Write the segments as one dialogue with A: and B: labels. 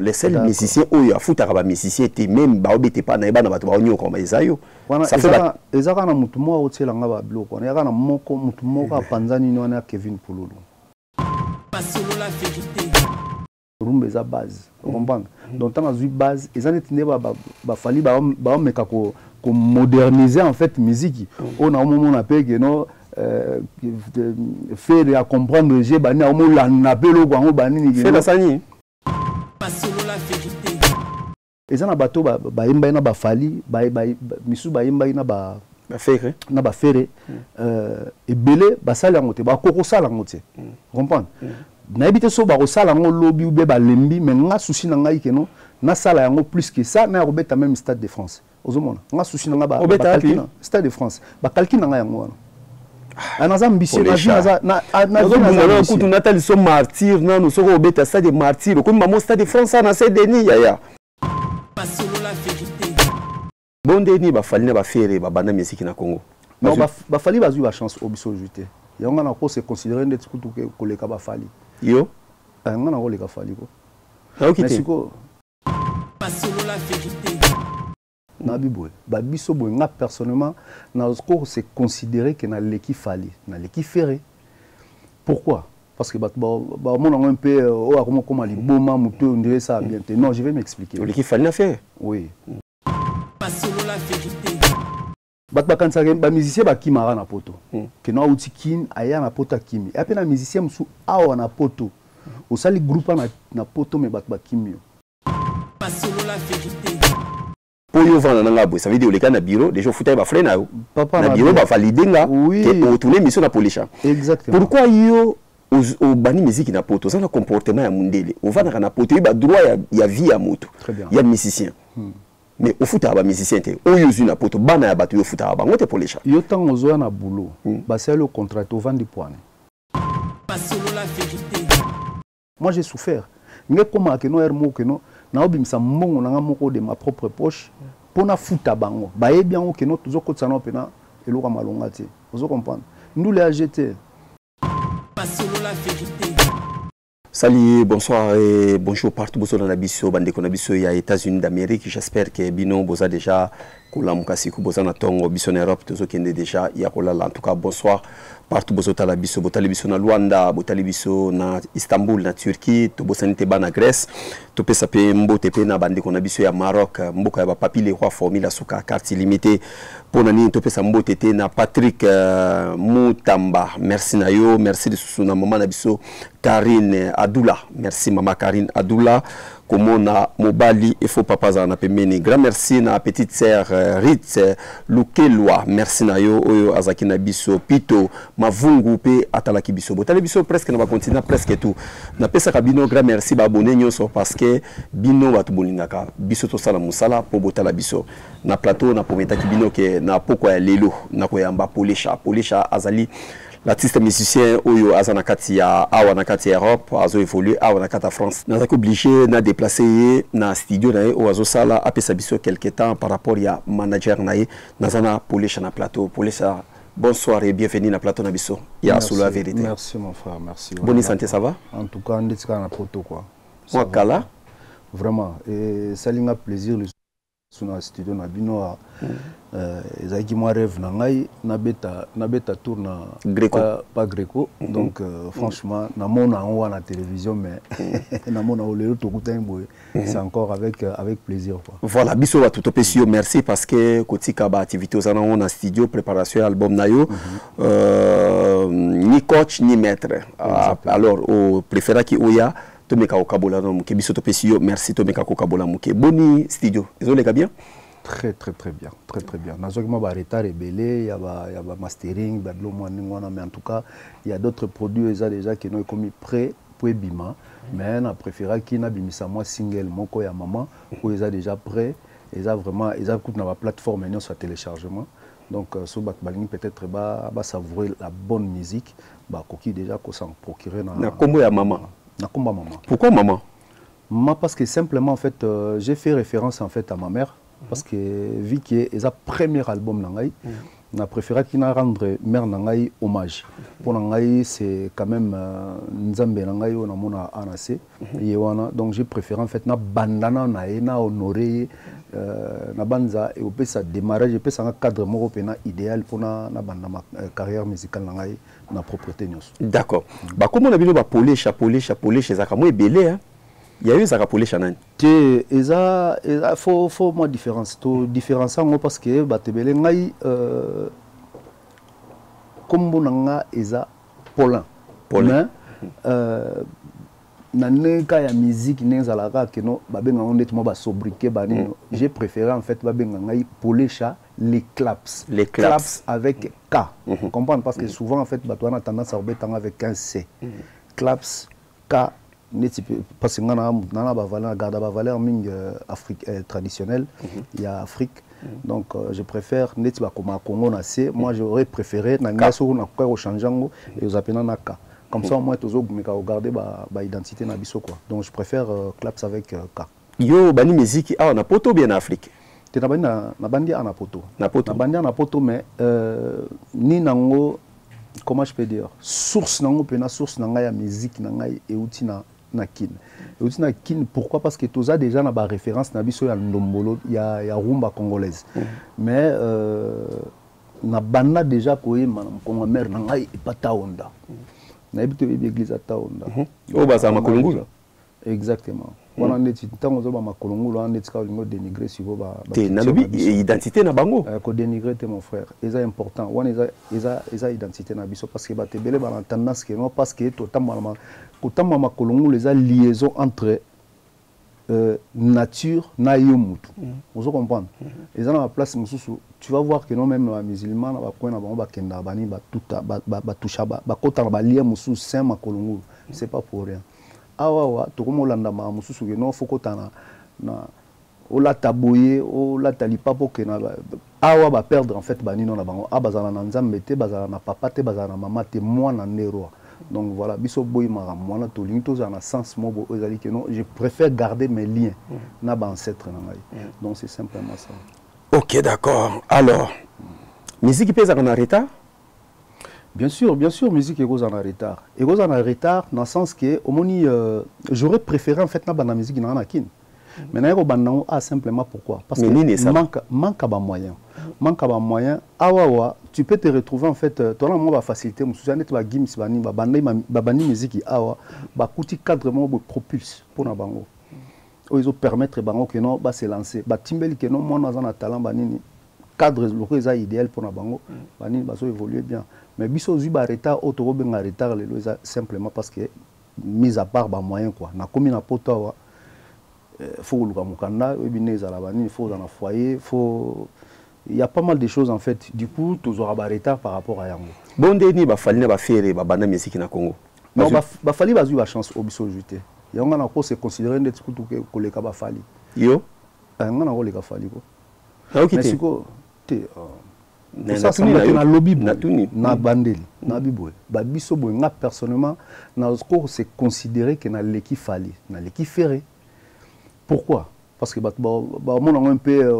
A: Les seuls musiciens où il y a foutu à musiciens étaient même baobété pas naïba na bato baonyo comme Isayo.
B: Ça fait les arana mutumo au tsela ngaba bloc on yana moko mutumo ka panzani no na Kevin Pululu. Pasolo la vérité. Rumba za base. On comprend. Donc tant azui base, ils en étaient ba fali ba meka ko moderniser en fait musique. On a un moment on appelle que non faire à comprendre j'ai bani au moment la napelo ko bani ni.
A: C'est la sani.
B: Ils ont un bateau, ils ont fali, misu ils ont ferré, et belé, basal angote, bakoko sal angote. Comprendre? N'habite so bako sal ango lobby ou beba lembi, mais nga souci nanga ikeno, na sal ango plus que ça, na robeta même Stade de France. Ozomona, nga souci nanga ba Stade de France, ba kalkina nga yango. Anaza mbisi
A: na kutu natali so martyr na no soko obeta stade de martyr ko mamo Stade de France na Saint-Denis yaya bon deni ba fali na ba fere ba banda musique na Congo
B: non ba fali bazui ba chance obiso juté yanga na ko se considérer ndeti kutu ko leka ba fali
A: yo
B: nga na ko leka fali ko
A: mais
B: ko pasolo la vérité Nabiboue, Babiso Boenga personnellement, n'a encore se considéré que na l'équipe fali, na l'équipe ferré. Pourquoi? Parce que mon un peu comment les boma muto on dirait ça bien. Non, je vais m'expliquer.
A: L'équipe fali n'a fait.
B: Oui. La vérité. Quand ça ba musicien ba kimara na poto. Que na outi kin aya na poto kimi. Et après na musicien musu awa na poto. Au sali groupe na poto me ba kimio. La vérité.
A: Pour y vendre ça veut dire que le bureau déjà foutu ba frère na papa na bureau ba valider nga que retourner mission na police.
B: Exactement.
A: Pourquoi yo au bani musique na poto ça na comportement ya mundele on va na poto il ba droit ya vie ya moto ya musicien mais au foutu ba musicien te o yo na poto bana ya batu yo foutu ba ngote police
B: yo tango zo na boulot ba c'est le contrat au vendre poane. Moi j'ai souffert mais comment que no hermo que no na obimisa mbongo na moko de ma propre poche pona futa bango baye bien que no toujours ko tsana pena eloka malonga te vous comprendre nous les AGT.
A: Salut, bonsoir et bonjour partout boso na biso bande ko na biso ya États-Unis d'Amérique. J'espère que bino boza déjà kolamuka siku boza na tongo biso na Europe tozo kende déjà ya kolala. En tout cas bonsoir partout boso tala biso botali biso na Luanda, botali biso na Istanbul na Turquie, to bosani te ba na Grèce, to pesa pe mbote pe na bande ko na biso ya Maroc, mboka ya ba papi le roi formula suka carte illimitée. Pona ni to pesa mbote te na Patrick Moutamba. Merci na yo, merci de susuna maman na biso Karine Adoula. Merci maman Karine Adoula. Komona Mobali et faux papa za na pemeni. Grand merci na petite sœur Ritz Lukelwa. Merci na yo oyo azaki na biso Pito Mavungu pe atalaki biso. Botali biso presque na ba continent presque tout. Na pesa ka bino grand merci ba abonné nyonso parce que bino batu bolingaka biso to sala musala po botala biso. Na plateau na pometa ki bino ke na poko ya lelo na ko yamba Polisha azali l'artiste musicien oyo azana kati ya awa na kati ya Europe azo évoluer awa na kati ya France na zaki obligé na déplacer na studio na o azo sala apesa biso quelque temps par rapport ya manager na nazana Polisha na plateau. Polisha, bonsoir et bienvenue na plateau na biso ya sous la vérité.
B: Merci mon frère, merci.
A: Bonne santé, ça va?
B: En tout cas on est na poto quoi.
A: Moi kala
B: vraiment et ça linga plaisir le sur le studio na bino ezaki moi rêve na ngai na beta tour na
A: Greco
B: pas Greco donc franchement na mona on voit la télévision mais na mona o lelo to kuta boy c'est encore avec plaisir quoi.
A: Voilà biso ba tout opesio merci parce que kotika ba activité aux on a studio préparation album na yo ni coach ni maître alors au préféré qui oya Tomeka Okabola muke biso topesio merci Tomeka Okabola muke boni studio ezoleka bien
B: très bien nazo ki ba retard rebelé ya ba mastering ba dlo mwana ngona mais en tout cas il y a d'autres produits déjà qui n'ont commis prêt pour bima mais na préféré qui na bimisa moi single moko ya maman ou ils déjà prêt ils a vraiment ils a coûte na ba plateforme et sur téléchargement donc so ba balingi peut-être ba savourer la bonne musique ba koki déjà ko s'en procurer
A: na kombo ya maman.
B: Maman.
A: Pourquoi maman?
B: Maman parce que simplement en fait j'ai fait référence en fait à ma mère parce que vu que c'est le premier album nangai na préféré qu'il na rendre mère nangai hommage pour nangai c'est quand même nzambe nangai on a mona anase yewana donc j'ai préféré en fait na bandana na honorer na banza et au peu ça démarrage et peu ça un cadre moko pena idéal pour na banda ma carrière musicale nangai na propriété nyos. D'accord.
A: Ba comment on a bino ba polish chez Zakamo belé hein. Il y a eu ça rapolé chanan.
B: Tu eza faut moi différence to différence ngo parce que batebele ngai comme bonanga eza Paulin na neka ya musique nezalaka que no babenga ondet mo ba sobriquet bani j'ai préféré en fait babenga ngai polécha les claps avec K. Comprendre parce que souvent en fait bato on a tendance à rebetanga avec un C. Claps K parce que on a valeur traditionnelle, il y a Afrique. Donc je préfère comme à Congo moi j'aurais préféré comme ça au moins tous garder ba identité na biso quoi. Donc je préfère claps avec K.
A: Yo bani musique on a poto bien en Afrique.
B: Tu na bandi na poto. Na poto mais ni nango comment je peux dire source nango pena source nanga ya musique nanga et outil na kin. Et na kin pourquoi parce que tous a déjà na ba référence na biso ya ndombolo ya rumba congolaise. Mais na banda déjà koyema na kongo mère nanga e pata onda. Na ebito église ata onda.
A: O baza makolongula.
B: Exactement. On a dit tant que ma colongo on est quand dénigrer sur ba
A: identité na bango
B: ko dénigrer mon frère et ça important on eza identité na biso parce que ba te belé ba tendance que non parce que totalement ma colongo les liaison entre nature na yomutu vous comprenez et ça na place mususu tu vas voir que non même les musulmans ba ko na bango ba kenda bani ba tuta ba toucha ba kota ba lien mususu saint ma colongo c'est pas pour rien. Awa to comme olanda ma mususu ke no fokotana na ola taboyer ola talipa pour que na awa ba perdre en fait bani non na bango abazana na nzambe te bazana na papa te bazana na mama te moi na ndero donc voilà biso boy mara moi na to linto za na sens mo bo ezali que non je préfère garder mes liens na ba ancêtre na ngai donc c'est simplement ça.
A: OK d'accord alors musique pesa en retard.
B: Bien sûr, musique est en retard. Et en retard dans le sens que j'aurais préféré en fait la musique dans la kin. Mais na banda simplement pourquoi? Parce que manque de moyens. Manque de moyens. Awawa, tu peux te retrouver en fait toi là va faciliter mon souci net ba gims bani ba bandi musique awa ba kuti cadre mo propulse pour na bango. Ils ont permettre bango que non ba se lancer. Ba timbeli que non moi na talent banini cadre le idéal pour na bango bani ba so évoluer bien. Mais biso zuba retard auto benga retard le simplement parce que mis à part ba moyen quoi na komi na poto faut luka mukanda ebineza la bani faut dans un foyer faut il y a pas mal de choses en fait du coup tous aura ba retard par rapport à yango
A: bondeni ba fali na ba fere ba banda musique na Congo
B: non ba fali ba zuba chance obiso juté yango na ko se considérer ndeti kutu ko leka ba fali yo nga na ko leka fali ko mais siko te ça c'est na lobby na bandeli na biboy ba biso boy nga personnellement na ko se considérer que na leki fali na leki ferré pourquoi parce que ba mon un peu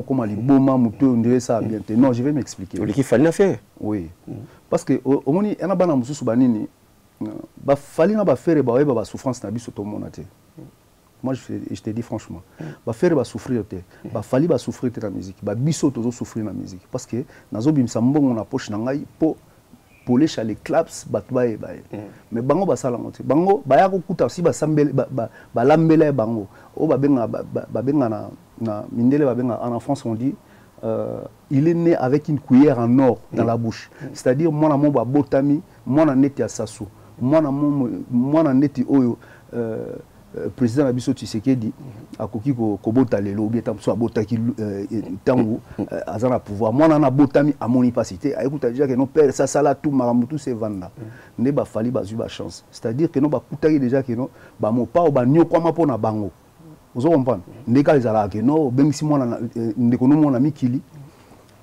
B: comment liboma muto on dirait ça bien non je vais m'expliquer
A: leki fali na faire
B: oui parce que au moni ena bana mususu banini ba fali na ba ferré ba souffrance na biso to monate. Moi je te dis franchement ba faire ba souffrir te ba fali ba souffrir te la musique ba biso tozo souffrir la musique parce que nazo bimsa mbongo na poche na ngai pour les les claps ba bae mais bango ba sala ngote bango ba ya kokuta si ba sambele ba lambele bango o ba benga na mindele ba benga en France on dit il est né avec une cuillère en or dans la bouche c'est-à-dire moi na mon ba botami moi na neti ya sasu moi na neti oyo président Abisso Tshisekedi a koki ko bota lelo bien tam so bota ki tangu azana pouvoir moi na botami à mon capacité écoute déjà que non père ça sala tout maramutu se vanda ne ba fali ba zu ba chance c'est-à-dire que non ba kutaki déjà que non ba mo pa ba nyoko ma pona bango vous comprenez ndeka les ala que non même si moi na ndeko no mona mikili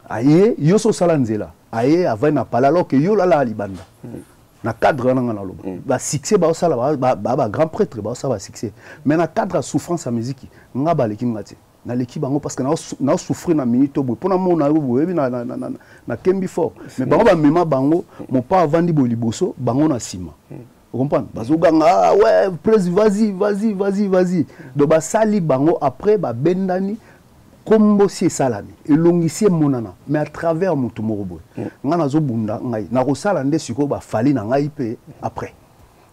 B: aye yo so sala nzela aye avant na pala alors que yo la libanda na cadre na loba ba succès ba sala ba grand prêtre ba ça va succès mais na cadre souffrance à musique nga ba leki ngati na l'équipe bango parce que na souffrir na minute boy pona mona boy na kembi fort mais bango ba mema bango mon pas avandi bo liboso bango na sima vous comprenez bazoganga ah ouais vas-y donc ba sali bango après ba bendani kombo si salami elongisi monana mais à travers mutu moko boy nga nazo bunda ngai na ko sala nde siko ba fali na ngai pe après.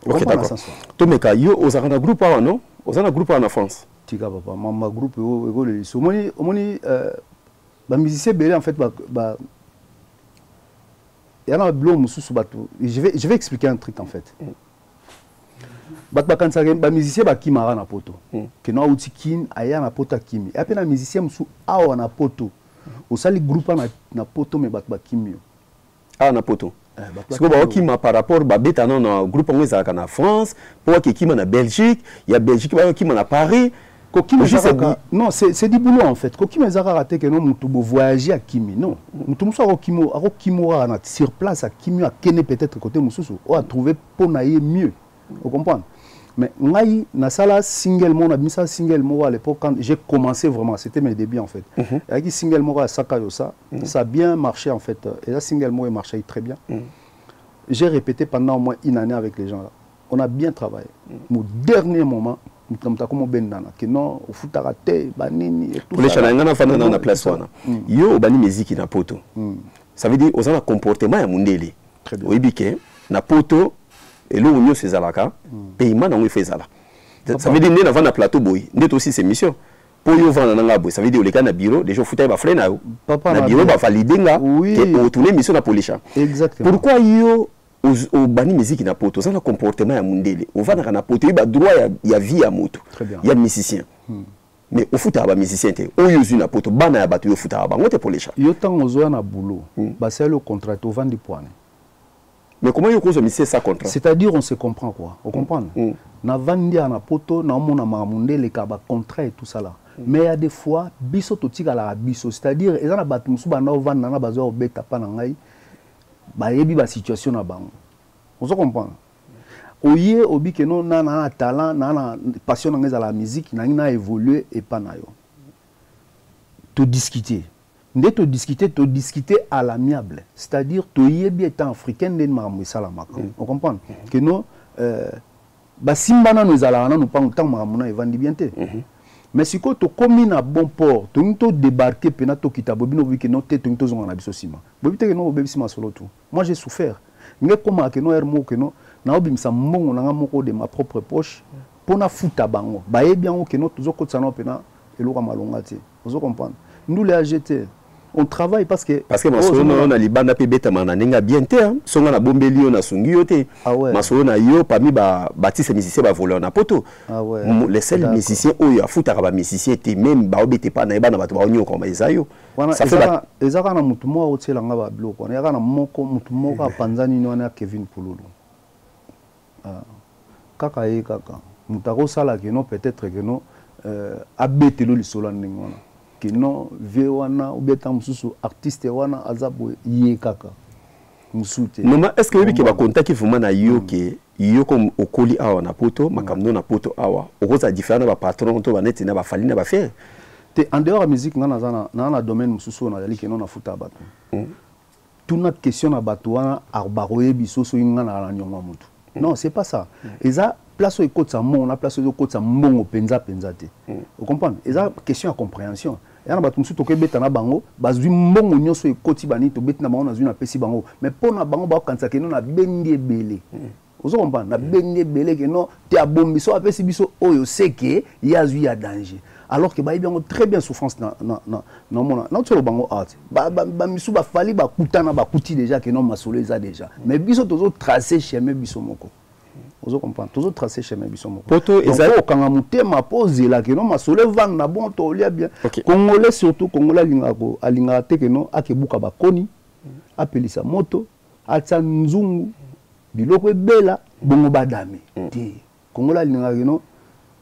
A: OK d'accord tomeka yo ozana groupe awa non ozana groupe en France
B: tika papa mama groupe ego le so moni ba musicien belé en fait ba yana blo mususu bato je vais expliquer un truc en fait ba kansa ba musicien ba kimara na poto que no outi kin aya na poto kimi et puis na musicien musu awa na poto au sali groupe na poto mais ba kimi
A: ah na poto parce que ba okima par rapport ba beta non na groupe ngo ezaka na France pour que kima na Belgique il y a Belgique ba okima na Paris
B: non c'est du boulot en fait kokima ezaka raté que non mutu bo voyager à kimi non mutu muso akimo na sur place à kimi a kene peut-être côté mususu o a trouvé pour naïe mieux vous comprenez mais ngai na sala single mo na misa single mo à l'époque quand j'ai commencé vraiment c'était mes débuts en fait avec single mo à Sakayo ça a bien marché en fait et là single mo marchait très bien j'ai répété pendant au moins une année avec les gens là on a bien travaillé au dernier moment comme bendana que non au futarate banini et tout
A: pour les chananga na fana na place wana yo bani musique na poto ça veut dire aux comportement ya mundele oibike na poto et là où c'est zalaka paiement na fait zala ça veut dire né na vana plateau boy net aussi c'est mission pour yo vana na boy ça veut dire le cas na bureau déjà futa ba frère na yo na bureau ba valider nga que retourner mission na police
B: exactement
A: pourquoi yo au bani musique na poto ça na comportement ya mundele au vana na poto ba droit ya vie ya moto ya musicien mais au futa ba musicien te o yo na poto bana ya batu yo futa ba ngote police
B: yo tango zo na boulot ba c'est le contrat au vendre point.
A: Mais comment vous consommez ça contrat?
B: C'est-à-dire on se comprend quoi, vous comprenez? Na vandia na poto na mona mamunde les kaba contrat et tout ça là. Mais il y a des fois biso totika la biso, c'est-à-dire ils na batu musu bana vanda na bazo beta pa na ngai ba yebi ba situation na bango. Vous comprenez? Oye obi que non na talent na passion na la musique na évoluer et pas na yo. To discuter. Dès te discuter à l'amiable, c'est-à-dire tu y es bien africain de marmou salamaka. On comprend que non basimbana nous allons nous pas autant marmouna et vendre bien té. Mais si tu commis à bon port, tu nous débarquer pena to kita bobino que non té tu nous zonga biso sima. Bobite que non obebi sima solo tout. Moi j'ai souffert. Nge comment que non hermo que non na obimisa mbongo na moko de ma propre poche pour na futa bango. Ba ye bien que non toujours kotsa no pena eloka malonga té. Vous comprenez? Nous les AGT on travaille parce que
A: on a libanda pe beta mananenga bien te songa na bombeli on a sungi yote masolo na yo parmi ba bâtisse musicien ba voler na poto les seuls musiciens oyo afuta ba musicien te même ba obete pa na ba na bato ba onyo comme ezayo
B: ça fait ezaka na mutu mo otela nga ba bloko na yaka na moko mutu moko panzani no na Kevin Pululu kaka ye kaka mutako sala que non peut-être que non abetelo lisolo ndengona que non vewana ou bien mususu artiste wana azabo yekaka musute
A: non est-ce que oui que ba contact vraiment na yo que yo comme okoli awa na poto makamno na poto awa okoza différent ba patron to ba neti na ba fali na ba faire
B: te en dehors de musique na domaine mususu na yali que non na futa bato tout notre question na bato wana arbaroye bisoso inga na nyonga mutu non c'est pas ça eza place où écoute ça mon, on a place où écoute ça mon penza te. Vous comprenez? Et ça question à compréhension. Et on a battu tout que beta na bango, bazui mon union so écoute bani to beta na bango na zui na pesi bango. Mais pour na bango ba kansa que non na bengi belé. Vous comprenez? Na bengi belé que non te abombi so apesi biso oyo c'est que ya zui ya danger. Alors que ba bien très bien souffrance na mona na tolo bango art. Ba misu ba fali ba kutana ba kuti déjà que non masolo ça déjà. Mais biso tozo tracer chemin biso moko. Vous comprenez? Toujours tracé chez mes bisons. Poto ezali quand on mutema pose là que non masole vendre na bon to lia bien. Congolais surtout Congolais alinga te que non akebuka ba koni apelisa moto atsa nzungu biloko ebela bongo badame. Te Congolais alinga que non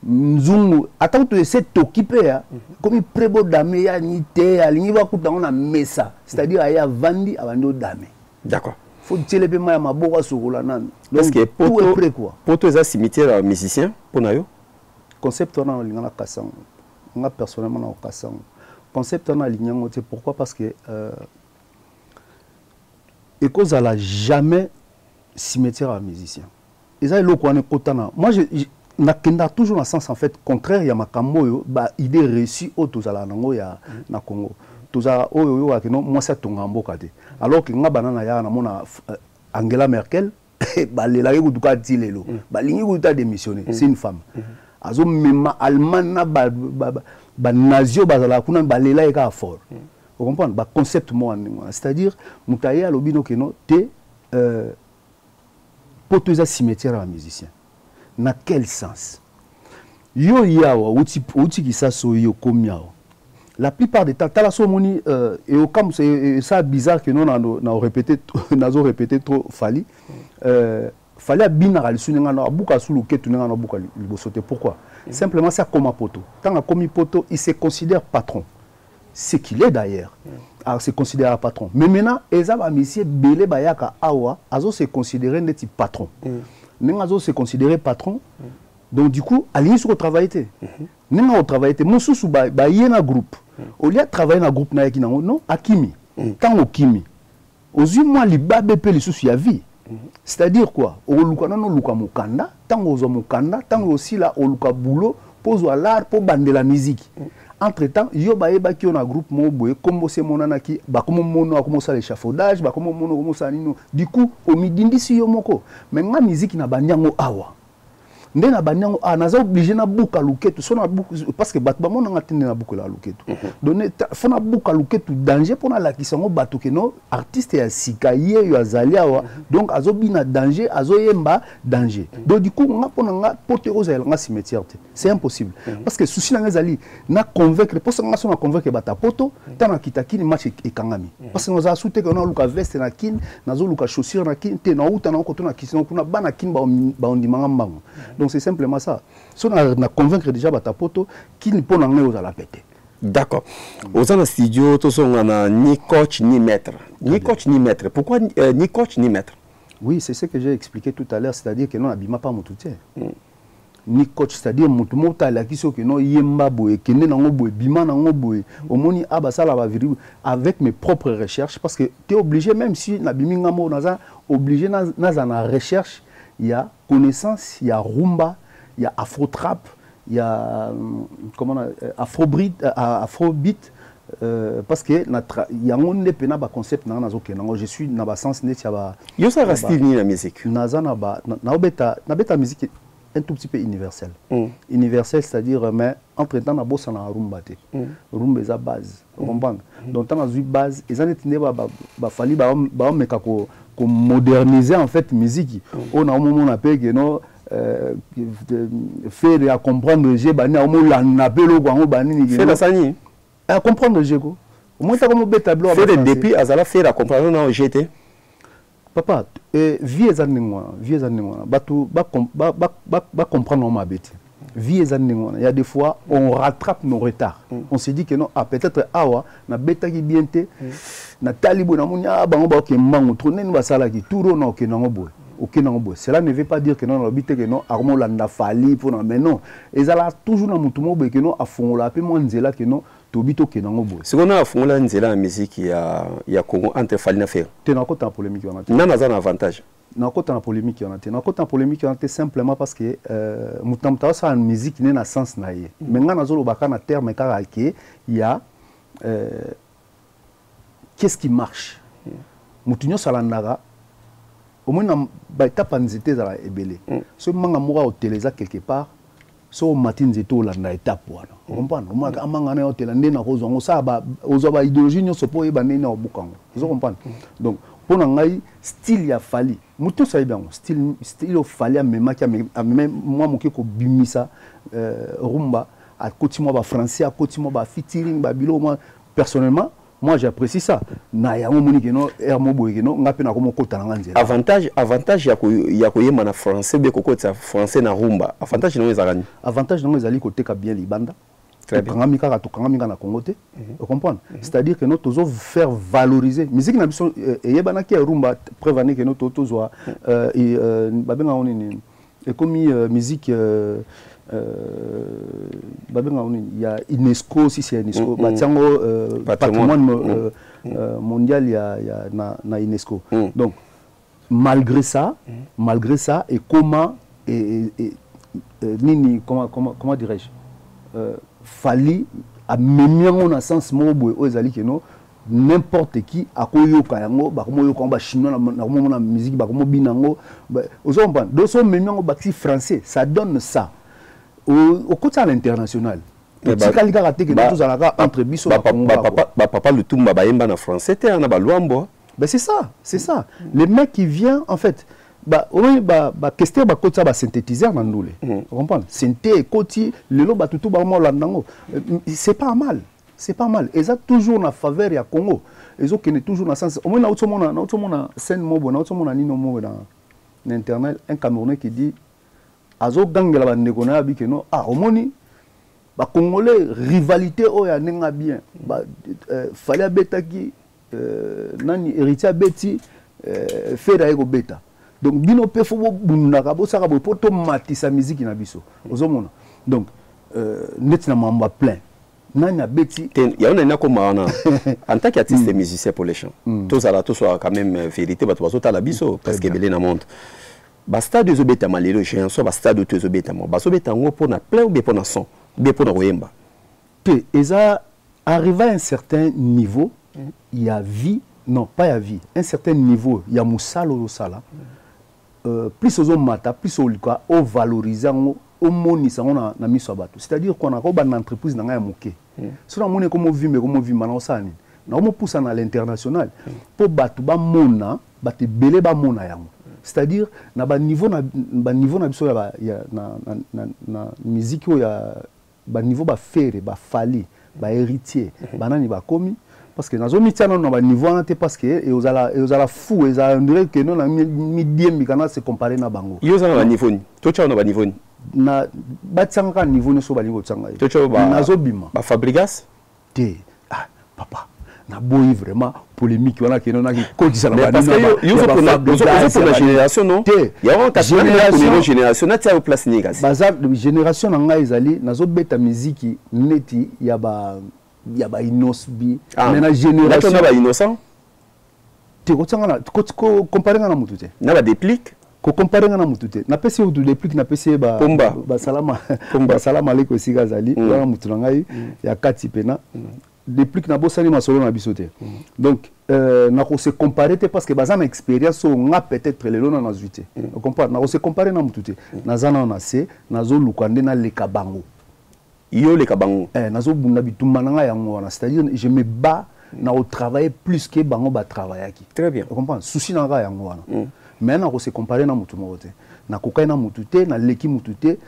B: nzungu ata to essayer t'occuper comme prebo dame ya ni te alingi ba kutango na mesa, c'est-à-dire aya vandi abando dame.
A: D'accord.
B: Faut tirer le ma boka sokola nan.
A: Parce que poto est prêt quoi. Poto est un cimetière musicien pour nayo.
B: Concept on a lingana kasang. moi personnellement na okasa concept on aligné c'est pourquoi parce que et cause à la jamais cimetière à musicien et ça est là kotana moi je nakenda toujours dans le sens en fait contraire ya makambo yo ba idée réussie auto za la nango ya na Congo toza oyo yo akeno moi ça tongambo kate alors que nga banana ya na mona Angela Merkel balela ke kutuka tilelo balingi kuta démissionner c'est une femme azo mema allemand na ba nazio bazala kuna balela e ka fort vous comprenez ba concept moi c'est-à-dire mutaye alobino keno te potoza cimetière à musicien na quel sens yo yawa uti kisaso yo komiao la plupart des temps tala so moni et au comme c'est ça bizarre que non on répété nazo répété trop fali fallait abina kalisunenga na buka sulu ketu nga na buka libosote pourquoi simplement ça comme poto tant a commis poto il se considère patron c'est qu'il est d'ailleurs alors se considère patron mais maintenant ezaba monsieur belé bayaka awa azo se considérer neti patron Nengazo se considérer patron, donc du coup, à l'inition au travail, nenga au travail, mon sous ba yena groupe. Au lieu de travailler dans groupe na yaki non, akimi. Tant au kimi. Aux yeux moi li ba bépé les sous ya vie. C'est-à-dire quoi? Au luka non luka mukanda, tant aux mukanda, tant aussi là au luka boulot, pose à l'art pour bander la musique. Entre-temps, yo ba eba ki on a groupe mo boye comme c'est mon anaki ba comme mono a commencé l'échafaudage ba comme mono commence à nino du coup au midindi si yo moko mais nga musique na banyango awa ndé na banyango a naza obligé na buka luketu so na buka parce que bat ba mona ngatinde na buka la luketu donné faut na buka luketu danger pour na la kisango batu ke no artiste ya sikaye yo azali awa donc azobi na danger azoyemba danger donc du coup nga pona nga pote oza nga cimetière c'est impossible parce que souci na ngazali na convaincre pour ça nga so na convaincre bata poto tana kitakini match e kangami parce que nous a souté que na luka veste na kin nazo luka chaussure na kin te na uta na ko na kisino kuna bana kin ba ondimanga mbango donc c'est simplement ça. Si on a convaincre déjà Batapoto qui ne peut pas nous la péter.
A: D'accord. Aux studio, tous on a ni coach ni maître. Ni coach ni maître. Pourquoi ni coach ni maître?
B: Oui, c'est ce que j'ai expliqué tout à l'heure, c'est-à-dire que non abima pas mon soutien. Ni coach, c'est-à-dire mon tout la question que non yemba boy, que nango boy, bima nango boy. Au moni abasala va vivre avec mes propres recherches parce que tu es obligé même si na biminga mo naza obligé na recherche. Il y a connaissance, il y a rumba, il y a afro-trap, il y a afrobeat, parce que il y a un concept je suis dans le sens de
A: yo ça reste ni la musique
B: na beta musique un tout petit peu universel universel c'est-à-dire mais entre temps na bossa na rumba te rumba est base vous comprenez donc tant na base ils en étaient ba fali ba meka ko moderniser en fait musique on a un moment on appelle que non faire à comprendre j'ai bani au moment on appelle au gwango bani
A: faire la sani
B: à comprendre j'ai ko au moins ça comme beta tableau
A: faire depuis azala faire à comprendre non j'étais
B: papa vie ezaningwa batu ba comprendre ma bête vie ezaningwa il y a des fois on rattrape nos retards on se dit que non peut-être awa na beta ki bienté na talibo na munya bango ba ke mango tourner nous basala ki turo na ke nango boy ok nango boy cela ne veut pas dire que non l'habité que non armo landa fali pour non mais non ezala toujours na mutu mo be que non afongola pe mo nzela que non tobito ke nango boy
A: ce qu'on a afongola nzela na musique ya Congo entre fali na faire
B: te na kota polémique on a
A: nana za avantage
B: na kota na polémique on a te na kota polémique on a simplement parce que mutamta sa musique ne na sens na ye mais nga nazolo baka na terme kaka ke ya qu'est-ce qui marche mutunyo salandara au moins ba étape nzete za ebele so manga moka hoteleza quelque part so matin nzeto landa étape wana comprendre moi amanga na hotel ndena ko zongo sa ba ozo ba idéologie nyoso po yeba nena obukango vous comprendre donc pour ngai style ya fali muto sa bien style au fali même moi moke ko bimisa rumba à côté moi ba français à côté moi ba featuring ba bilo moi personnellement moi j'apprécie ça na ya moni que non hermo boy que non ngape na ko mokota na nzela
A: avantage ya ko yema na français be ko kota français na rumba avantage no ezalani
B: avantage no ezali ko teka bien libanda très bien kanga mika na Congo te vous comprenez c'est-à-dire que nous toujours faire valoriser musique na biso yebana ki rumba prévenir que nous toujours et babenga onini et comme musique il y a UNESCO, si c'est UNESCO, patrimoine mondial, il y a na UNESCO. Donc, malgré ça, et comment dirais-je, fallait à même en un sens n'importe qui a koyo kayango ba komo yo kamba chinois na musique ba komo binango ozomba doso menyango baxi français ça donne ça au côté à l'international petit karaté que nous allons entre biso
A: papa le tumba ba yemba na français te na ba luambo
B: ben c'est ça les mecs qui viennent en fait question ba côté ba synthétiseur na ndule vous comprenez synthé côté lelo ba tutu ba mo landango c'est pas mal. C'est pas mal. Ils ont toujours la faveur à Congo. Ils ont toujours dans le sens. Au moins, on a scène mobo, on a nino mobo dans l'internet. Un Camerounais qui dit, azo gangela ba nekona bi que non. Ah, au moins, ba Congolais rivalité oh ya nenga bien. Ba fallait beta qui nani héritier beti fera ego beta. Donc bino pe fo bundaka bo saka bo poto matisa musique na biso. Ozomona. Donc net na mamba plein. Il
A: y a un comme en tant qu'artiste et musicien pour les chants. Tout ça soit quand même vérité, parce que la biso parce que belé na monde. Basta de zobeta malero chanson, basta de te zobeta mo. Baso beta ngo pour na plein ou bien pour na son, bien pour na royemba.
B: Que ça arrivé à un certain niveau, il y a vie, non pas il y a vie, un certain niveau, il y a musalo sala. Plus aux mata, plus au lika, au valorisant au moni ça on a mis sur bateau. C'est-à-dire qu'on a une entreprise dans un moqué. Si on a comme vie maintenant ça ni. On pousse à l'international pour bateau ba mona, bateau belé ba mona yango. C'est-à-dire na ba niveau na biso ya na musique ya ba niveau ba faire ba fali ba héritier banani ba komi parce que nazo mitiana na ba niveau na te parce que et aux ala fou et ça on dirait que non na midiem bikana se comparer na bango.
A: Yo za na ba niveau ni. To cha na ba niveau ni.
B: Na batsanga niveau ne so ba lingo tsanga
A: nazo bima ba Fabrigas
B: te ah papa na boy vraiment polémique wana que non na qui ça na
A: parce que yo pour la génération non il y a une génération na tia au place négative
B: bazar génération na ngai ezali nazo beta musique neti ya ba inosbi mais na génération
A: na ba innocent
B: te ko tsanga na ko comparer na mutu te
A: na ba déplique
B: ko comparer na mutu te na pesi ou de plus na pesi ba salama ba salama aleko siga zali na mutu ngai ya kati pena de plus na bosani masolo na bisote donc na ko se comparer te parce que bazana expérience on a peut-être le lona na zuité on compare na ko se comparer na mutu te na zana na se na zo lukande na le kabango
A: yo le kabango
B: na zo bunda bitumba na yango na c'est-à-dire je me bats na au travailler plus que bango ba travailler qui
A: très bien
B: on comprend souci na yango wana maintenant on se comparer na mutu mote na kokai na mutu te na leki mutu te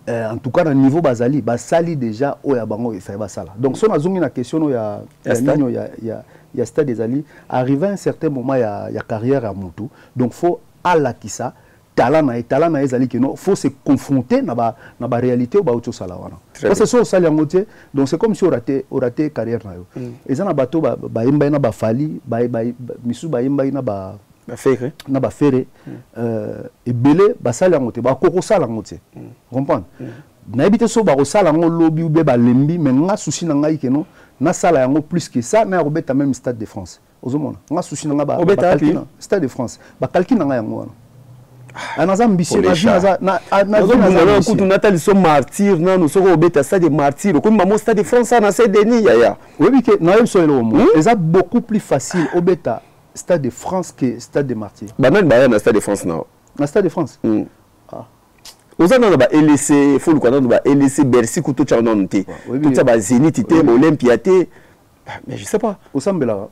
B: en tout cas na niveau bazali basali déjà oya bango e fa basala donc so na zungi na question ya stade des ali arrivé à un certain moment ya carrière à mutu donc faut ala kisa talent na ezali que non faut se confronter na ba réalité ou ba auto sala wana parce que so sali yango te donc c'est comme si on raté carrière na yo et ça na bato ba imba na ba fali ba misu ba imba na ba
A: faire
B: na ba faire et belé ba sala ngote ba koko sala ngote comprendre na ebité so ba ko sala ngo lobby ou be ba lembi mais nga souci na ngai ke no na sala yango plus que ça na robeta même Stade de France ozomona nga souci na nga ba kalkina Stade de France ba kalkina nga yango wana ana ambition na vie na
A: kutu natali so martyr na no so ko obeta Stade de martyr ko mamo Stade de France na Saint-Denis ya
B: oui que na so elo mo c'est beaucoup plus facile obeta Stade de France que Stade de Martyrs.
A: Banan ba na Stade de France na.
B: Na Stade de France.
A: Ah. Ozana ba LC faut le connaître ba LC Bercy kuto cha non té. Tout ça ba Zénith té, Olympia té. Mais je sais pas.
B: Osambela.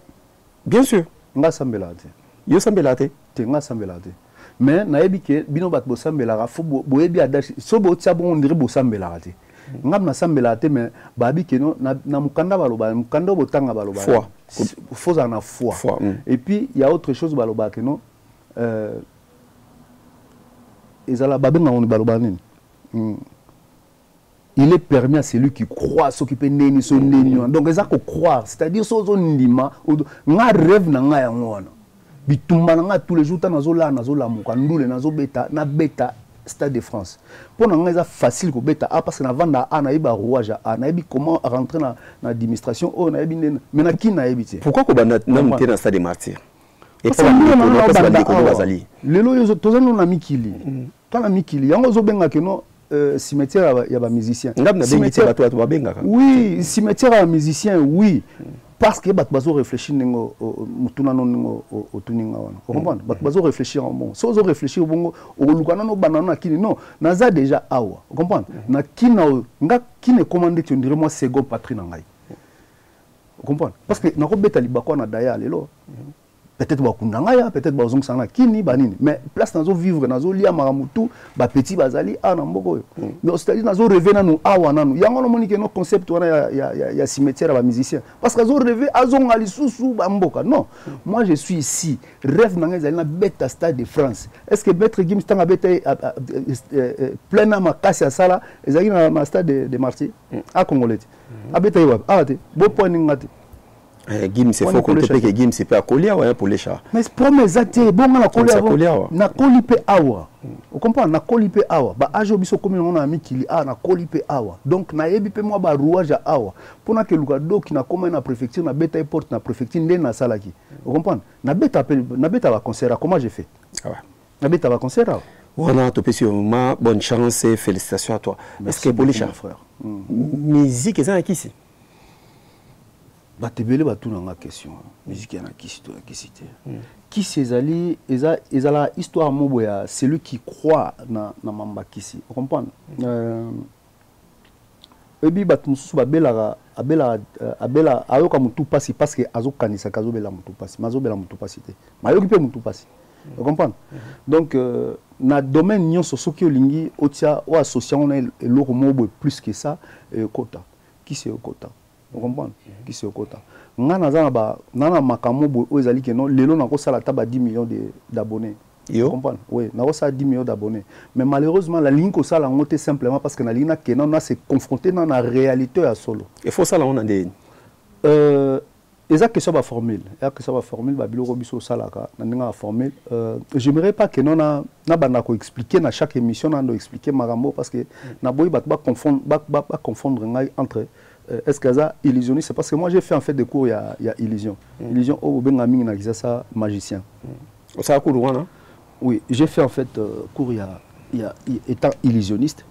A: Bien sûr.
B: Nga sambela té.
A: Yo sambela té.
B: Té nga sambela té. Mais na yebi ke bino bat bo sambela fo bo yebi adachi so bo tsa bon ndire bo sambela té. Ngam na sambela té mais babi ke no na mukanda baloba mukanda botanga baloba. Faut en avoir foi. Et puis il y a autre chose baloba que non ezala babenga on baloba nini il est permis à celui qui croit s'occuper neni so neni donc ezako croire c'est-à-dire so zo ndima nga rêve na nga yango wana bitumba na nga tous les jours ta nazo la muka ndule nazo beta na beta Stade de France. Pour nous, c'est facile que beta parce que na vanda a na iba rouage a na ibi comment rentrer na administration oh na ibi mais na qui na ibi.
A: Pourquoi ko bana na monter dans Stade des Martyrs? Et
B: parce que lelo yo tozana na mikili. Tana mikili yango zo benga que non cimetière ya ba musicien.
A: Cimetière bato ba benga.
B: Oui, cimetière ya musicien oui. Parce que bato bazo réfléchir ningo mutuna no ningo otuninga wana. Vous comprenez? Bato bazo réfléchir en bon. So zo réfléchir bongo olukana no banana kini non, naza déjà awa. Vous comprenez? Na kina nga kine commandé tu dirais moi second patrie na ngai. Vous comprenez? Parce que na ko beta libako na daya lelo. Peut-être bakundanga peut-être bazong sana kini banini mais place nazo vivre nazo lia maramutu ba petit bazali na mboko yo mais c'est-à-dire nazo rêver nanu awa nanu yango no monike no concept wana ya cimetière ba musicien parce que nazo rêver azonga lisusu ba mboka non moi je suis ici rêve nanga ezali na beta Stade de France est-ce que maître Gims tanga beta plein na makasi ya sala ezali na Stade de Martyrs a congolais a beta yo te bo point ngati
A: Gims c'est faux qu'on te paye que Gims c'est pas coller ouais pour les chats.
B: Mais promesse ate bon na coller na colipe awa. Vous comprenez na colipe awa ba ajo biso comme on a mis qu'il a na colipe awa. Donc na yebi pe moi ba rouage awa. Pour na que luka do qui na comme na préfecture na beta porte na préfecture ndé na salaki. Vous comprenez? Na beta ba concert comment j'ai fait? Ah ouais. Na beta ba concert.
A: Voilà, tu peux sûrement bonne chance et félicitations à toi. Est-ce que pour les chats frère? Musique c'est qui ici?
B: Batebele batu na question musique na kisi to na kisite qui ces la histoire mobo ya celui qui croit na mamba kisi vous comprenez ebi batu mususu abela ayoka mutu pasi parce que azokanisa kazobela mutu pasi mazobela mutu pasi te mayoki pe mutu pasi vous comprenez donc na domaine nyonso soki olingi otia o association na eloko mobo plus que ça kota kisi kota. Vous comprenez? Qui c'est au quota. Nana makamobo ezali que non lelo na ko sala taba 10 millions d'abonnés. Vous comprenez? Oui, na ko sala 10 millions d'abonnés. Mais malheureusement la ligne ko sala ngote simplement parce que na ligne que non se confronter dans la réalité à solo.
A: Il faut ça là on a des
B: exact que ça va formule. Et que ça va formule ba biloko biso salaka na ninga formule j'aimerais pas que non na banda ko expliquer na chaque émission na ndo expliquer marambo parce que na boy ba confondre ngai entre est-ce que ça illusionniste? C'est parce que moi j'ai fait en fait des cours il y a illusion. Illusion au bengaming na ça magicien.
A: Ça a cours non?
B: Oui, j'ai fait en fait cours il y a étant illusionniste.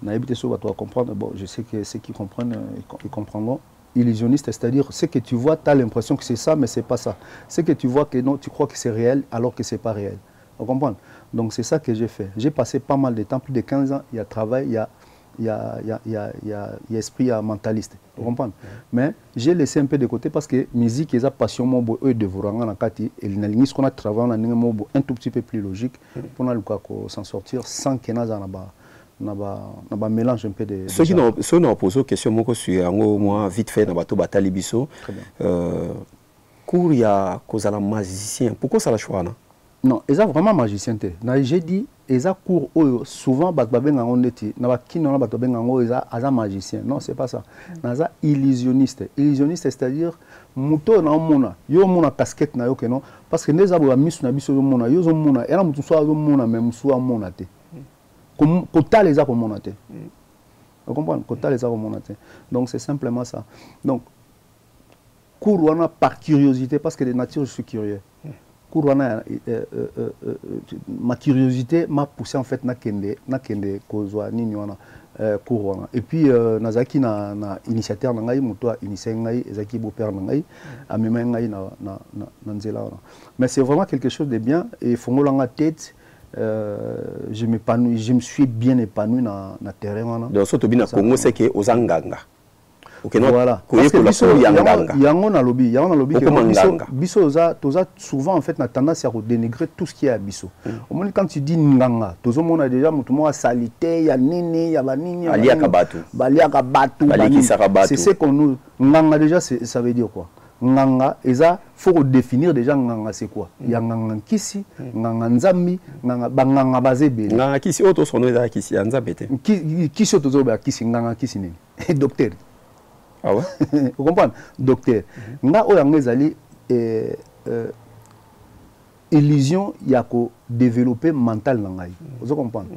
B: Na habité sur toi comprendre bon, je sais que ceux qui comprennent ils comprendront. Illusionniste, c'est-à-dire ce que tu vois, tu as l'impression que c'est ça mais c'est pas ça. Ce que tu vois que non, tu crois que c'est réel alors que c'est pas réel. Vous comprenez? Donc c'est ça que j'ai fait. J'ai passé pas mal de temps, plus de 15 ans, il y a travail, il y a esprit mentaliste, vous comprenez? Mais j'ai laissé un peu de côté parce que musique est passion mon eux de vous rendre en kati et ce qu'on a travaillé un tout petit peu plus logique pour nous s'en sortir sans qu'il y ait un mélange un peu de
A: ceux qui n'ont posé question moi vite fait dans bateau batali biso cours il y a cause à la magicien pourquoi ça la choix
B: non ils ont vraiment magicien j'ai dit ils ont cours souvent batbabenga ondeti na bakino na batbabenga ngo ils ont magicien non c'est pas ça naza illusionniste c'est-à-dire muto na mona yo mona casquette na yo que non parce que neza bo misu na biso yo mona yo zo mona era mutu so zo mona même so mona te comme kota les a comme mona te vous comprenez kota les a comme mona te donc c'est simplement ça donc cours wana par curiosité parce que de nature je suis curieux ma curiosité m'a poussé en fait na kende kozwa nini wana cours et puis nazaki na initiateur na ngai moto initié ngai ezaki beau père na ngai amema ngai na nzela wana mais c'est vraiment quelque chose de bien et fongolanga tête je m'épanouis je me suis bien épanoui na terrain wana
A: donc surtout bien Congo c'est que ozanganga.
B: Okay, voilà. Parce que yango na lobby que biso toza souvent en fait na tendance à dénigrer tout ce qui est à biso. Au moins quand tu dis nganga, tozo mona déjà mutu mo salité ya nini ya banini
A: balia kabatu.
B: C'est ce qu'on nous nganga déjà ça veut dire quoi? Nganga eza faut définir déjà nganga c'est quoi? Ya nganga kisi, nganga nzambi, nganga banganga bazebe.
A: Nganga kisi auto sono eza kisi ya nzambe te.
B: Kisi auto ba kisi nganga kisi nini? Docteur.
A: Ah ouais?
B: Vous comprenez? Docteur. Nga oyangezali illusion il y a ko développer mental nangai vous comprenez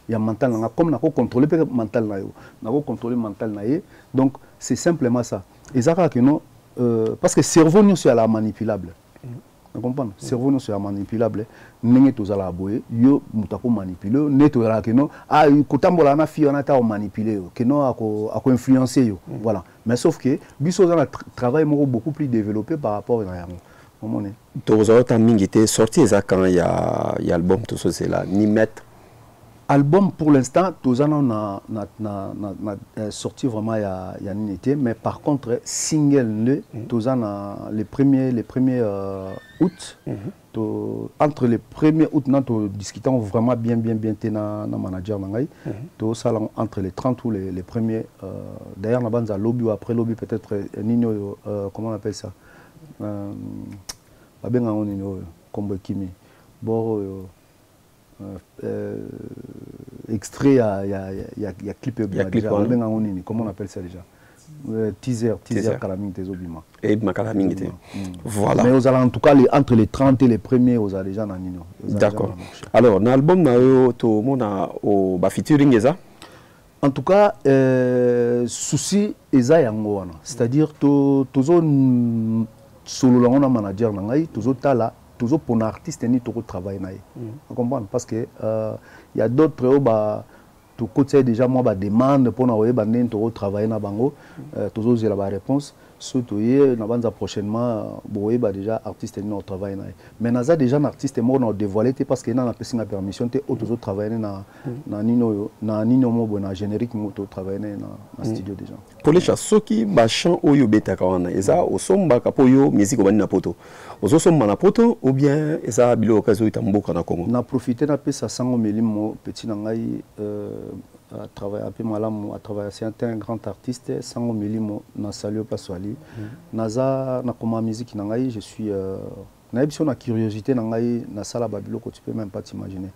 B: il y a mental nangai comme na ko contrôler mental na yo na ko contrôler mental na ye donc c'est simplement ça et ça que non parce que cerveau nous c'est la manipulable vous comprenez cerveau nous c'est manipulable n'engé tous à la boye yo mutako manipuler ne to la que non ah kotambola na fi on a ta manipuler que non à ko influencer yo voilà mais sauf que biso dans le travail beaucoup plus développé par rapport à
A: vous avez sorti quand il y a album tout ça c'est là ni mettre
B: album pour l'instant tous on a sorti vraiment il y a une été mais par contre single tous on a les premiers août entre les premiers août nous discutons vraiment bien na manager nangai tout ça entre les 30 ou les premiers d'ailleurs na banza lobby ou après lobby peut-être Nino comment on appelle ça abenga on nino kombo kimi bon extrait il y a clip abenga on nini comment on appelle ça déjà teaser kalaming des obima
A: et makalaming était voilà
B: mais aux en tout cas entre les 30 et les premiers aux déjà na nino
A: d'accord alors dans l'album na yo to mona au ba featuring eza
B: en tout cas souci eza yango wana c'est-à-dire tozo solo la on a manager nangai toujours tala toujours pour un artiste ni tout travail naï vous comprenez parce que il y a d'autres tout côté déjà moi ba demande pour na ba nen tout travailler na bango toujours j'ai la réponse surtout na banza prochainement boye ba déjà artiste ni au travail naï mais naza déjà un artiste moi on dévoilé parce que na pesi na permission te toujours travailler na nino mo bona générique mo tout travailler na studio déjà
A: pour les chansons qui ba chant oyo beta kawana eza osomba kapoyo musique obani na poto osomba na poto ou bien eza bilo okazo itamboka na Congo
B: na profiter na pesa sango melimo petit na ngai à travailler un peu malamu à travailler c'est un grand artiste sango melimo na salio paswali naza na koma musique na ngai je suis na émission na curiosité na ngai na sala babilo que tu peux même pas t'imaginer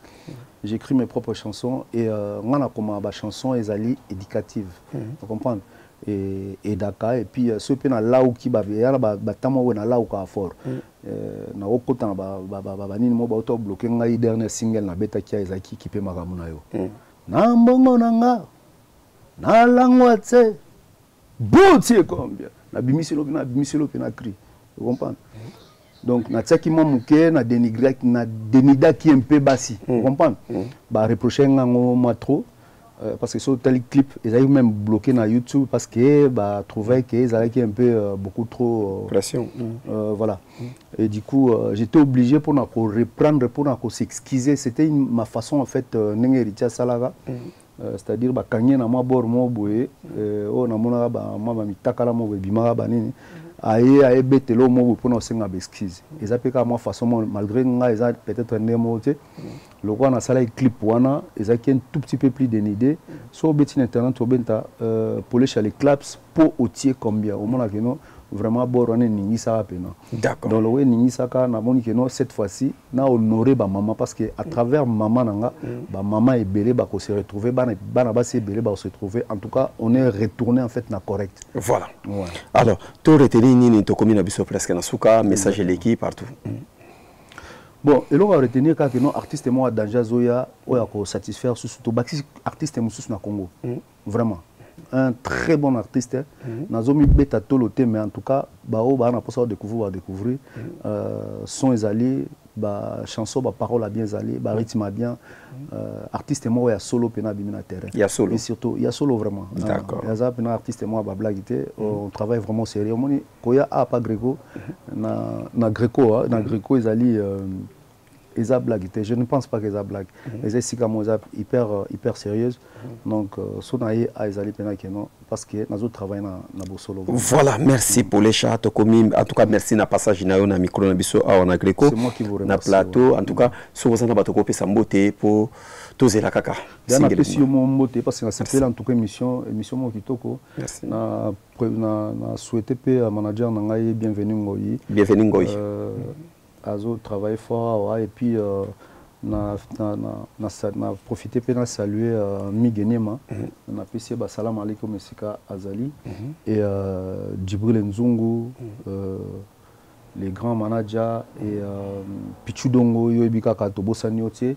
B: j'écris mes propres chansons et ngana koma ba chanson ezali éducative vous comprenez et Dakar et puis ce pe na laou ki ba ya ba tamo we na laou ka fort na okota ba nini mo ba auto bloquer ngai dernier single na beta kia ezaki ki pe makamu na yo na mbongo nanga na langwa tse botie combien na bimiselo pe na cri vous comprenez donc na tsaki mo muke na dénigrer qui un peu bassi vous comprenez ba reprocher ngango moi trop parce que sur tel clip ils avaient même bloqué na YouTube parce que bah trouvaient qu'ils avaient un peu beaucoup trop
A: pression
B: voilà et du coup j'étais obligé pour na reprendre pour na s'excuser c'était ma façon en fait n'engeritia salaga c'est-à-dire bah kanye na moi bord mo boye o na mona ba ma mitakala mo bimara ba nini aye betelo mo pour na senga excuse et apeka moi façon malgré nga ils peut-être némoté le roi na sala clip wana ezaki un tout petit peu plus dénudé sur beti internet to benta pour les claps pour otier combien au moment que non vraiment borone ningi ça pena
A: d'accord
B: dans le way ningi saka na boni que non cette fois-ci na honorer ba maman parce que à travers maman nanga ba maman et belé ba ko se retrouver bana ba se belé ba se retrouver en tout cas on est retourné en fait na correct
A: voilà ouais. Alors to retenir nini to komina biso presque na suka message l'équipe partout
B: bon et là on va retenir que non artiste moi danger zoya oya ko satisfaire surtout baxi artiste mususu na Congo vraiment un très bon artiste nazomi beta toloté mais en tout cas bao ba na posa découvrir son ezali ba chanson ba parole a bien zali ba rythme a bien artiste moi ya solo pena bimina terrain
A: il y a solo
B: et surtout il y a solo vraiment
A: d'accord
B: ya za pena artiste moi ba blaguité on travaille vraiment sérieux moni koya a pas greco na greco ezali eza blague je ne pense pas que eza blague mais c'est comme hyper sérieuse donc sonaye a ezali pena que non parce que nazo travailler na bosolo
A: voilà merci pour les chats komi en tout cas merci na passage na yo na micro na biso a na greco
B: c'est moi qui vous remercie
A: na plateau en tout cas so vous na bato ko pesa mbote pour tozela kaka
B: na pesi yo mbote parce que c'est en tout cas émission mo kitoko na souhaiter pe manager na ngai bienvenue ngoi azo travaille fort et puis na profiter pour saluer Migenema na PC ba salam alaikum Mesika Azali et Djibril Nzungu les grands managers et Pichudongo Yoibika Katobosani Otie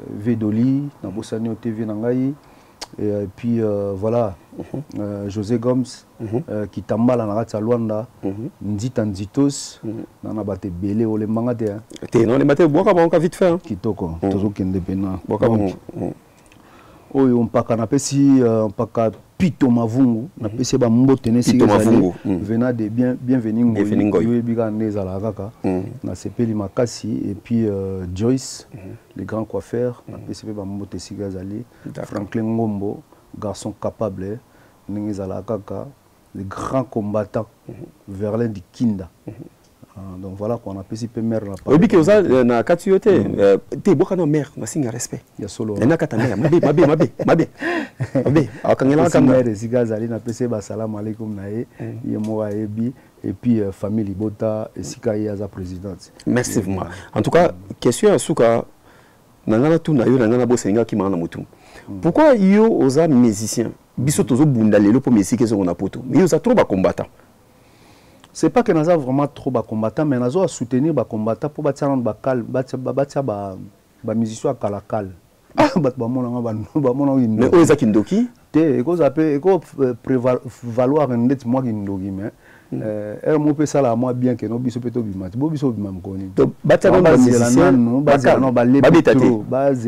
B: Vedoli Nabosani Otie Venangai et puis voilà José Gomes qui tambala na kati Luanda Ndita Nzitos na bate belé ole mangate
A: te non les maté boka bonka vite fait
B: kitoko tozo kende pena
A: boka bon
B: oyo mpaka na pesi mpaka Pito Mavungu na pesi ba mbote ne
A: Pito Mavungu
B: venant de bienvenue ngoyi bika neza la kaka na sepeli makasi et puis Joyce les grands coiffeurs na pesi ba mbote sigazali Franklin Ngombo garçon capable neza la kaka les grands combattants Verlin di Kinda. Donc voilà qu'on a pesi pe mère la
A: obi ke oza na katiote te boka na mère na singa respect
B: ya solo
A: na kata mère mabe akangela kanga
B: mère sigazali na pesi ba salam alaikum na ye mo ayebi et puis famille Bota et sika yaza présidente.
A: Merci vraiment. En tout cas question asuka nangana tu na yo nangana bosenga ki mana mutu. Pourquoi yo oza musicien biso tozo bunda lelo pour musique ezongo na poto mais yo za trop ba combattant.
B: C'est pas que nous avons vraiment trop de combattants, mais nous avons soutenu les combattants pour bâtir les musiciens à Kalakal.
A: Mais où est-ce qu'il y a?
B: Il faut prévaloir un net moi qui mais elle m'a fait ça là moi bien que nous biso peto bima bo biso bima mkoni
A: to batana
B: base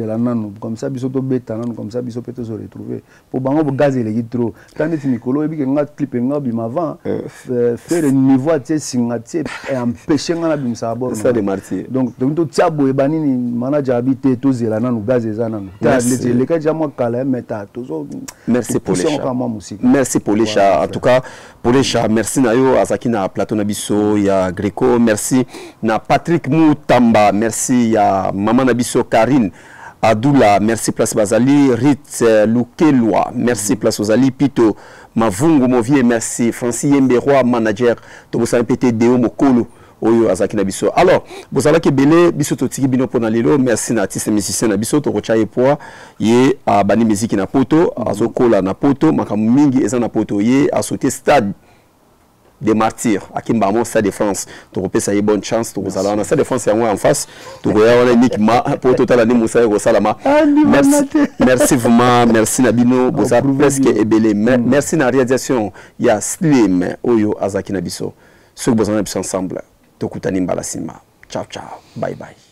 B: la nanu comme ça biso to beta nanu comme ça biso peto se retrouver pour bango bo gaz les trop tant de Nicolo et bi nga clip nga bima avant faire le niveau à singati et empêcher nga bim sa bord
A: ça des martyrs
B: donc to tiabo e banini manager habité to zela nanu gaz eza nanu les cas jamais kala meta to
A: merci pour les chats merci pour les chats en tout cas pour les chats merci nayo Azaki na plateau na biso ya Greco merci na Patrick Moutamba merci ya maman na biso Karine Adoula merci place Bazali Rit Lukelwa merci place Bazali Pito Mavungu Movie merci Francis Yemberoi manager to bosa pété Deo Mokolo oyo Azaki na biso alors bozala ke belé biso totiki bino pona lelo merci na artiste musicien na biso to kocha epoa ye bani musique na poto azokola na poto makamu mingi eza na poto ye a sauté stade des martyrs à Kimbamon, Stade de France. Tu repères ça y est bonne chance. Tu vas aller Stade de France, il y a en face. Tu regardes uniquement pour total année Moussa et Salama. Merci vraiment, merci Nabino. Vous avez presque ébélé. Merci na réalisation. Il y a Slim Oyo Azaki Nabiso. Ce que vous en avez ensemble. Tokutani Mbalasima. Ciao ciao. Bye bye.